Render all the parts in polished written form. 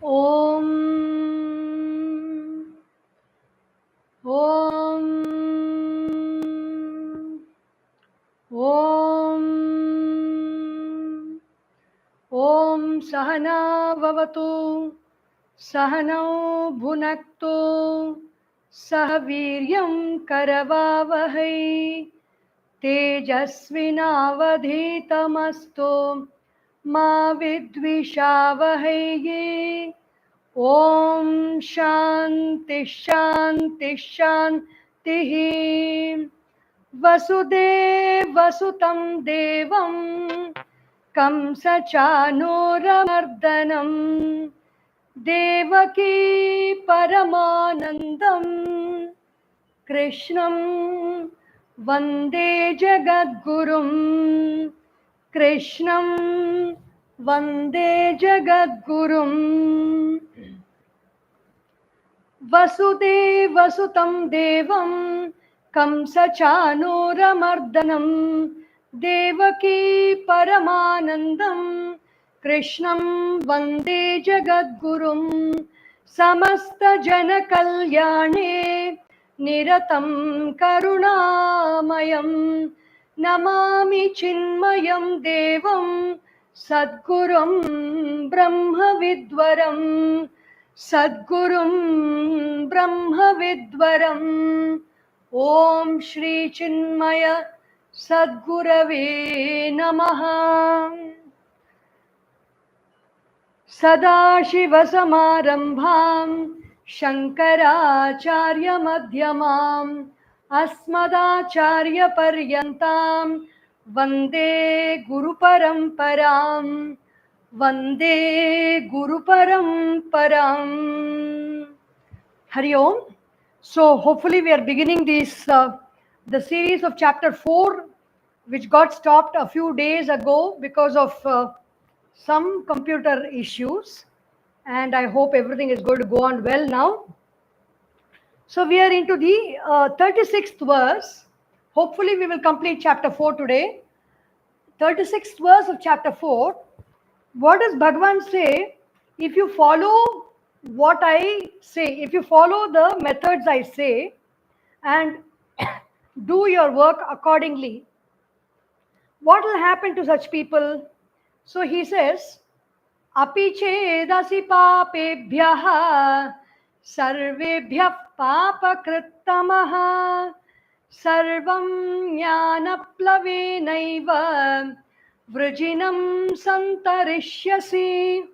Om Om Om Om Sahana Vavatu Sahanau Bhunaktu Sahaviryam Karavavahai Tejasvinavadhitamastu Ma Vidvishavahai. Om Shanti Shanti Shanti. Vasudev Vasutam Devam Kamsa Chanuramardanam Devaki Paramanandam Krishnam Vande Jagadgurum. Krishnam Vande Jagadgurum. Vasudev Vasutam Devam Kamsa Chanuramardanam Devaki Paramanandam Krishnam Vande Jagadgurum. Samasta Jana Kalyane Niratam Karunamayam Namami Chinmayam Devam Sadgurum Brahma Vidwaram Sadgurum Brahma Vidwaram. Om Shri Chinmaya Sadgurave Namaha. Sadashivasamarambham Shankaracharya Madhyamam Asmadacharya Paryantam Vande Guru Paramparam Vande Guru Paramparam. Hari Om. So hopefully we are beginning this the series of chapter 4, which got stopped a few days ago because of some computer issues, and I hope everything is going to go on well now. So we are into the 36th verse. Hopefully we will complete chapter 4 today. 36th verse of chapter 4. What does Bhagavan say? If you follow what I say, if you follow the methods I say and do your work accordingly, what will happen to such people? So he says, Api chedasi papebhyaha sarvebhyah papakrittamaha sarvam jnanaplavenaiva vrijinam santarishyasi.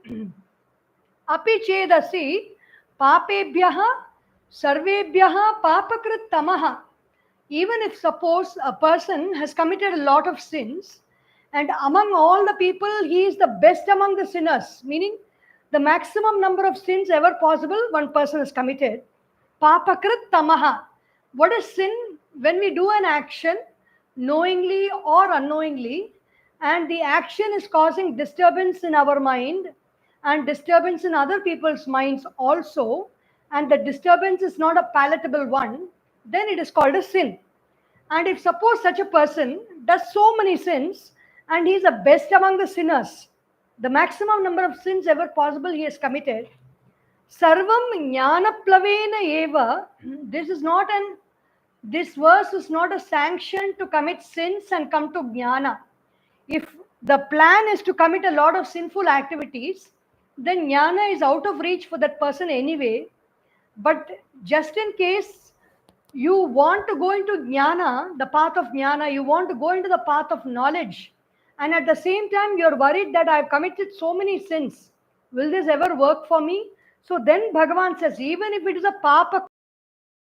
Api chedasi papebhyaha sarvebhyaha papakrittamaha. Even if suppose a person has committed a lot of sins, and among all the people he is the best among the sinners, meaning the maximum number of sins ever possible one person has committed. Papakrit tamaha. What is sin? When we do an action knowingly or unknowingly, and the action is causing disturbance in our mind and disturbance in other people's minds also, and the disturbance is not a palatable one, then it is called a sin. And if suppose such a person does so many sins and he is the best among the sinners, the maximum number of sins ever possible he has committed, sarvam jnana plavena eva, this verse is not a sanction to commit sins and come to jnana. If the plan is to commit a lot of sinful activities, then jnana is out of reach for that person anyway. But just in case you want to go into jnana, the path of jnana, you want to go into the path of knowledge, and at the same time you're worried that I've committed so many sins, will this ever work for me? So then Bhagavan says, even if it is a papa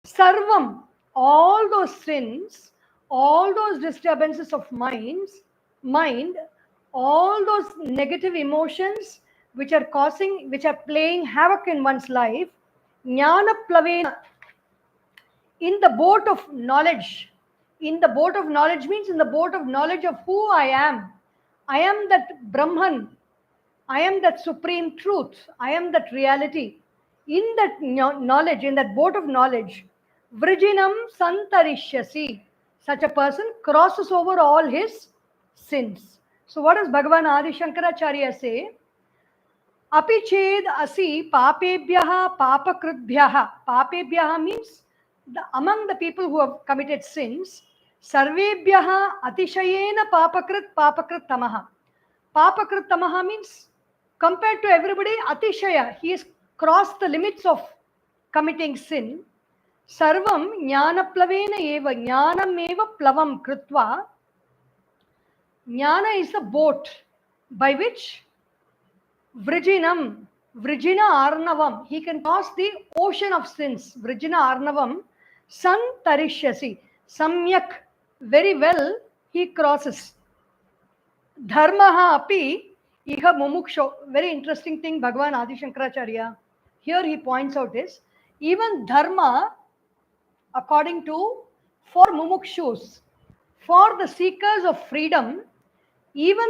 sarvam, all those sins, all those disturbances of mind, all those negative emotions which are playing havoc in one's life, jnana plavena, in the boat of knowledge. In the boat of knowledge means in the boat of knowledge of who I am. I am that Brahman. I am that supreme truth. I am that reality. In that knowledge, in that boat of knowledge, Vrijinam Santarishyasi. Such a person crosses over all his sins. So what does Bhagavan Adi Shankaracharya say? Api ched asi papebhyaha papakritbhyaha. Papebhyaha means among the people who have committed sins. Sarvebhyaha atishayena papakrit tamaha. Papakrit tamaha means compared to everybody, atishaya. He has crossed the limits of committing sin. Sarvam jnanaplavena eva. Jnanam eva plavam kritva. Jnana is the boat by which Vrijinam, Vrijina Arnavam, he can cross the ocean of sins. Vrijina Arnavam, Santarishyasi, Samyak, very well he crosses. Dharmaha api iha mumuksho. Very interesting thing Bhagavan Adisankaracharya here he points out is, even dharma, according to, for mumukshus, for the seekers of freedom, even